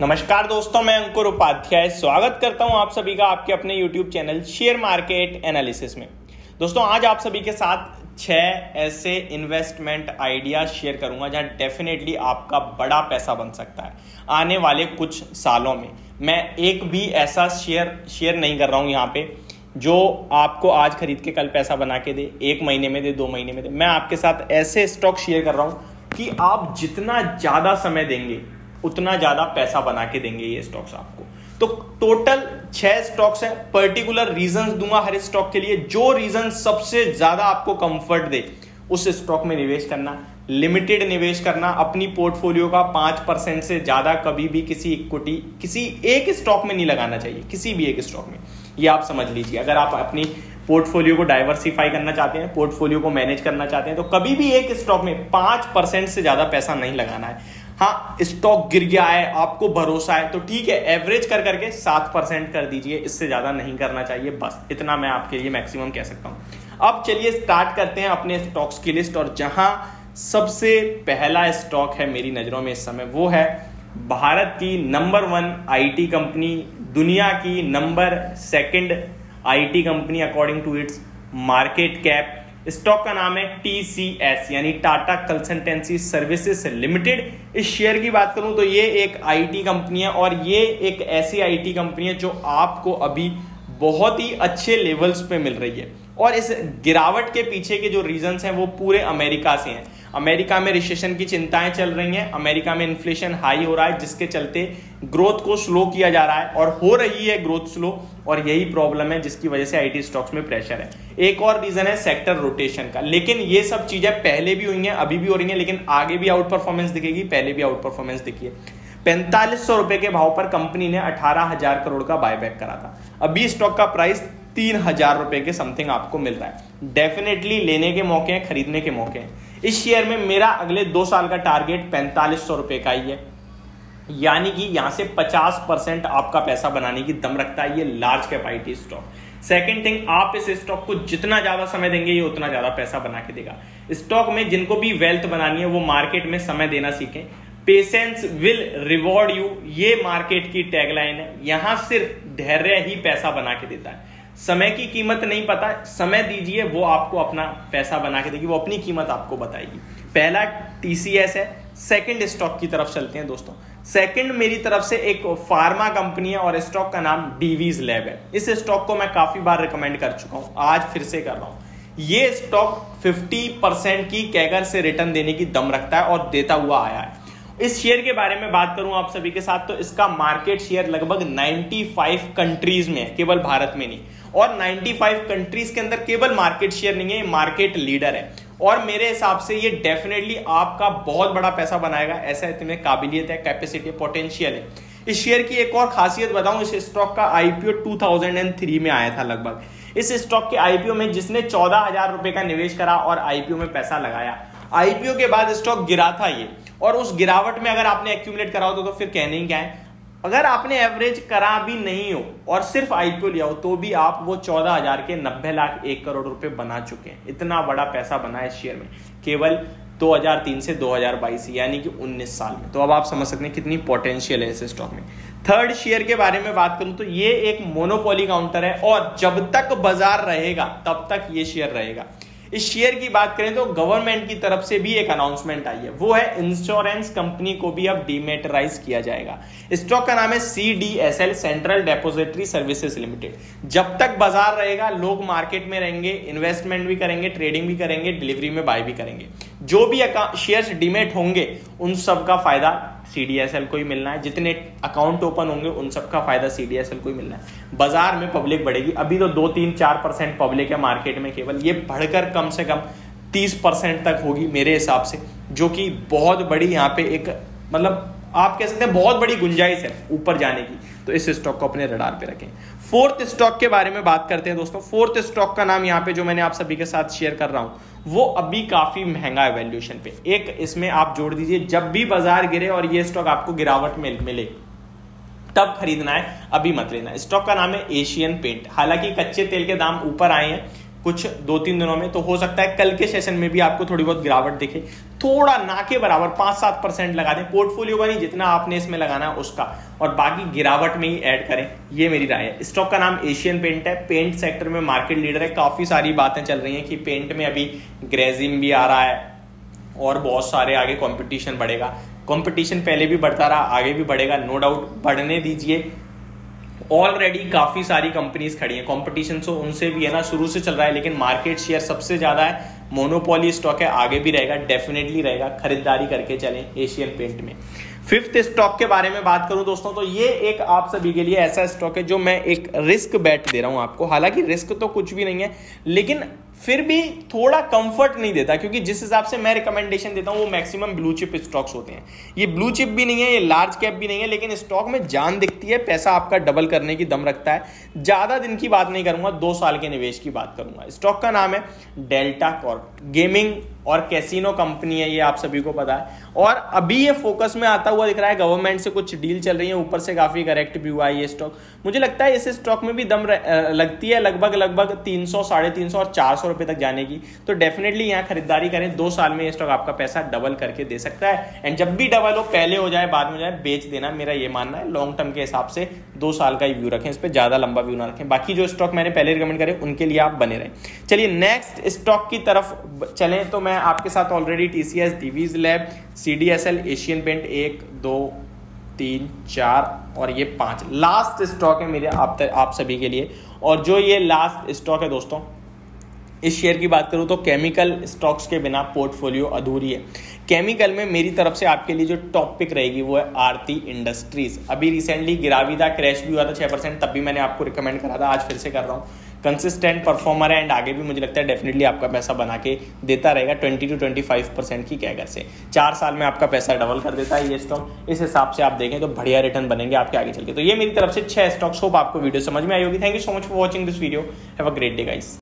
नमस्कार दोस्तों, मैं अंकुर उपाध्याय स्वागत करता हूं आप सभी का आपके अपने YouTube channel share market analysis में। दोस्तों, आज आप सभी के साथ 6 ऐसे इन्वेस्टमेंट आइडिया शेयर करूंगा जहां डेफिनेटली आपका बड़ा पैसा बन सकता है आने वाले कुछ सालों में। मैं एक भी ऐसा शेयर नहीं कर रहा हूं यहाँ पे जो आपको आज खरीद के कल पैसा बना के दे, 1 महीने में दे, 2 महीने में दे। मैं आपके साथ ऐसे स्टॉक शेयर कर रहा हूं कि आप जितना ज्यादा समय देंगे उतना ज्यादा पैसा बना के देंगे ये स्टॉक्स आपको। तो टोटल 6 स्टॉक्स हैं। पर्टिकुलर रीजंस दूंगा हर स्टॉक के लिए। जो रीजन सबसे ज्यादा आपको कंफर्ट दे उस स्टॉक में निवेश करना, लिमिटेड निवेश करना। अपनी पोर्टफोलियो का 5% से ज्यादा कभी भी किसी इक्विटी, किसी एक स्टॉक में नहीं लगाना चाहिए, किसी भी एक स्टॉक में। ये आप समझ लीजिए। अगर आप अपनी पोर्टफोलियो को डाइवर्सिफाई करना चाहते हैं, पोर्टफोलियो को मैनेज करना चाहते हैं, तो कभी भी एक स्टॉक में 5% से ज्यादा पैसा नहीं लगाना है। हाँ, स्टॉक गिर गया है, आपको भरोसा है तो ठीक है, एवरेज कर करके 7% कर दीजिए, इससे ज्यादा नहीं करना चाहिए। बस इतना मैं आपके लिए मैक्सिमम कह सकता हूं। अब चलिए स्टार्ट करते हैं अपने स्टॉक्स की लिस्ट। और जहां सबसे पहला स्टॉक है मेरी नजरों में इस समय, वो है भारत की नंबर 1 आईटी कंपनी, दुनिया की number 2 IT company according to its market cap. Stock का नाम है TCS यानी टाटा कंसल्टेंसी सर्विसेज लिमिटेड। इस शेयर की बात करूं तो ये एक आईटी कंपनी है और ये एक ऐसी आईटी कंपनी है जो आपको अभी बहुत ही अच्छे लेवल्स पे मिल रही है। और इस गिरावट के पीछे के जो रीजंस हैं वो पूरे अमेरिका से हैं। अमेरिका में रिसेशन की चिंताएं चल रही हैं, अमेरिका में इन्फ्लेशन हाई हो रहा है जिसके चलते ग्रोथ को स्लो किया जा रहा है और हो रही है ग्रोथ स्लो, और यही प्रॉब्लम है जिसकी वजह से आईटी स्टॉक्स में प्रेशर है। एक और रीजन है सेक्टर रोटेशन का। लेकिन ये सब चीजें पहले भी हुई हैं, अभी भी हो रही हैं, लेकिन आगे भी आउट परफॉर्मेंस दिखेगी, पहले भी आउट परफॉर्मेंस दिखी है। 4500 रुपए के भाव पर कंपनी ने 18,000 करोड़ का बायबैक करा था। अभी स्टॉक का प्राइस 3,000 रुपए के समथिंग आपको मिल रहा है। डेफिनेटली लेने के मौके हैं, खरीदने के मौके हैं। इस शेयर में मेरा अगले 2 साल का टारगेट 4500 रुपए का ही है, यानी कि यहां से 50% आपका पैसा बनाने की दम रखता है ये large cap IT stock. Second thing, आप इस स्टॉक को जितना ज्यादा समय देंगे ये उतना ज्यादा पैसा बना के देगा। स्टॉक में जिनको भी वेल्थ बनानी है वो मार्केट में समय देना सीखें। पेशेंस विल रिवॉर्ड यू, ये मार्केट की टैगलाइन है। यहां सिर्फ धैर्य ही पैसा बना के देता है। समय की कीमत नहीं पता, समय दीजिए, वो आपको अपना पैसा बना के देगी, वो अपनी कीमत आपको बताएगी। पहला TCS है। सेकंड स्टॉक की तरफ चलते हैं दोस्तों। सेकंड मेरी तरफ से एक फार्मा कंपनी है और स्टॉक का नाम डीवीज लैब है। इस स्टॉक को मैं काफी बार रिकमेंड कर चुका हूं, आज फिर से कर रहा हूं। ये स्टॉक 50% की कैगर से रिटर्न देने की दम रखता है और देता हुआ आया है। इस शेयर के बारे में बात करूं आप सभी के साथ तो इसका मार्केट शेयर लगभग 95 कंट्रीज में है, केवल भारत में नहीं। और 95 कंट्रीज के अंदर केवल मार्केट शेयर नहीं है, ये मार्केट लीडर है। और मेरे हिसाब से ये डेफिनेटली आपका बहुत बड़ा पैसा बनाएगा, ऐसा इतने काबिलियत है, कैपेसिटी, पोटेंशियल है। इस शेयर की एक और खासियत बताऊं, इस स्टॉक का IPO 2003 में आया था लगभग। इस स्टॉक के IPO में जिसने 14,000 रुपए का निवेश करा और IPO में पैसा लगाया, IPO के बाद स्टॉक गिरा था ये, और उस गिरावट में अगर आपने एक्यूमुलेट करा हो तो फिर कहने ही क्या है। अगर आपने एवरेज करा भी नहीं हो और सिर्फ IPO लिया हो तो भी आप वो 14,000 के 90 लाख 1 करोड़ रुपए बना चुके हैं। इतना बड़ा पैसा बना है इस शेयर में केवल 2003 से 2022 यानी कि 19 साल में। तो अब आप समझ सकते हैं कितनी पोटेंशियल है इस स्टॉक में। थर्ड शेयर के बारे में बात करूं तो ये एक मोनोपोली काउंटर है और जब तक बाजार रहेगा तब तक ये शेयर रहेगा। इस शेयर की बात करें तो गवर्नमेंट की तरफ से भी एक अनाउंसमेंट आई है, वो है इंश्योरेंस कंपनी को भी अब डीमेटराइज किया जाएगा। स्टॉक का नाम है CDSL central depository services limited. जब तक बाजार रहेगा लोग मार्केट में रहेंगे, इन्वेस्टमेंट भी करेंगे, ट्रेडिंग भी करेंगे, डिलीवरी में बाय भी करेंगे। जो भी शेयर्स डीमेट होंगे उन सब का फायदा CDSL को ही मिलना है। जितने अकाउंट ओपन होंगे उन सब का फायदा CDSL को ही मिलना है। बाजार में पब्लिक बढ़ेगी। अभी तो 2-3-4% पब्लिक है मार्केट में केवल, ये बढ़कर कम से कम 30% तक होगी मेरे हिसाब से, जो कि बहुत बड़ी यहाँ पे एक मतलब आप कह सकते हैं बहुत बड़ी गुंजाइश है ऊपर जाने की। तो इस स्टॉक को अपने रडार पे रखें। फोर्थ स्टॉक के बारे में बात करते हैं दोस्तों। फोर्थ स्टॉक का नाम यहाँ पे जो मैंने आप सभी के साथ शेयर कर रहा हूं वो अभी काफी महंगा है वैल्यूएशन पे। एक इसमें आप जोड़ दीजिए, जब भी बाजार गिरे और ये स्टॉक आपको गिरावट में मिले तब खरीदना है, अभी मत लेना। स्टॉक का नाम है एशियन पेंट। हालांकि कच्चे तेल के दाम ऊपर आए हैं कुछ 2-3 दिनों में, तो हो सकता है कल के सेशन में भी आपको थोड़ी बहुत गिरावट दिखे। थोड़ा ना के बराबर 5-7% लगा दें, पोर्टफोलियो का नहीं, जितना आपने इसमें लगाना है उसका, और बाकी गिरावट में ही ऐड करें, ये मेरी राय है। स्टॉक का नाम एशियन पेंट है, पेंट सेक्टर में मार्केट लीडर है। काफी सारी बातें चल रही हैं कि पेंट में अभी ग्रेजिम भी आ रहा है और बहुत सारे आगे कंपटीशन बढ़ेगा। कंपटीशन पहले भी बढ़ता रहा, आगे भी बढ़ेगा, नो डाउट, बढ़ने दीजिए। ऑलरेडी काफी सारी कंपनीज खड़ी हैं, कंपटीशन तो उनसे भी है ना, शुरू से चल रहा है, लेकिन मार्केट शेयर सबसे ज्यादा है, मोनोपोली स्टॉक है, आगे भी रहेगा, डेफिनेटली रहेगा, खरीदारी करके चलें एशियन पेंट में। फिफ्थ स्टॉक के बारे में बात करूं दोस्तों, तो ये एक आप सभी के लिए ऐसा स्टॉक है जो मैं एक रिस्क बैट दे रहा हूं आपको। हालांकि रिस्क तो कुछ भी नहीं है, लेकिन फिर भी थोड़ा कंफर्ट नहीं देता, क्योंकि जिस हिसाब से मैं रिकमेंडेशन देता हूं वो मैक्सिमम ब्लू चिप स्टॉक्स होते हैं। ये ब्लू चिप भी नहीं है, ये लार्ज कैप भी नहीं है, लेकिन स्टॉक में जान दिखती है, पैसा आपका डबल करने की दम रखता है। ज्यादा दिन की बात नहीं करूंगा, 2 साल के निवेश की बात करूंगा। स्टॉक का नाम है डेल्टा कॉर्प, गेमिंग और कैसीनो कंपनी है, ये आप सभी को पता है, और अभी ये फोकस में आता हुआ दिख रहा है। गवर्नमेंट से कुछ डील चल रही है, ऊपर से काफी करेक्ट भी हुआ है ये स्टॉक। मुझे लगता है इस स्टॉक में भी दम लगती है लगभग 300, 350 और 400 रुपए तक जाने की, तो डेफिनेटली यहाँ खरीदारी करें। 2 साल में ये स्टॉक आपका पैसा डबल करके दे सकता है, एंड जब भी डबल हो, पहले हो जाए बाद में हो जाए, बेच देना, मेरा ये मानना है। लॉन्ग टर्म के हिसाब से 2 साल का ही व्यू रखें, इस पर ज्यादा लंबा व्यू ना रखें। बाकी जो स्टॉक मैंने पहले रिकमेंड करे उनके लिए आप बने रहें। चलिए नेक्स्ट स्टॉक की तरफ चलें, तो मैं आपके साथ already TCS, Divi's lab, CDSL, Asian paint 1, 2, 3, 4 और ये 5 लास्ट स्टॉक है मेरे आप सभी के लिए। और जो ये लास्ट स्टॉक है दोस्तों, इस शेयर की बात करूं तो केमिकल स्टॉक्स के बिना पोर्टफोलियो अधूरी है। केमिकल में मेरी तरफ से आपके लिए जो टॉप पिक रहेगी वो है आरती इंडस्ट्रीज। अभी रिसेंटली गिरा भी था, क्रैश भी हुआ था 6%, तब भी मैंने आपको रिकमेंड करा था, आज फिर से कर रहा हूँ। कंसिस्टेंट परफॉर्मर है, एंड आगे भी मुझे लगता है डेफिनेटली आपका पैसा बना के देता रहेगा 20 to 25% की कैगर से। 4 साल में आपका पैसा डबल कर देता है ये स्टॉक। इस हिसाब से आप देखें तो बढ़िया रिटर्न बनेंगे आपके आगे चल के। तो ये मेरी तरफ से 6 स्टॉक्स, होप आपको वीडियो समझ में आई होगी। Thank you so much for watching this video, have a great day guys.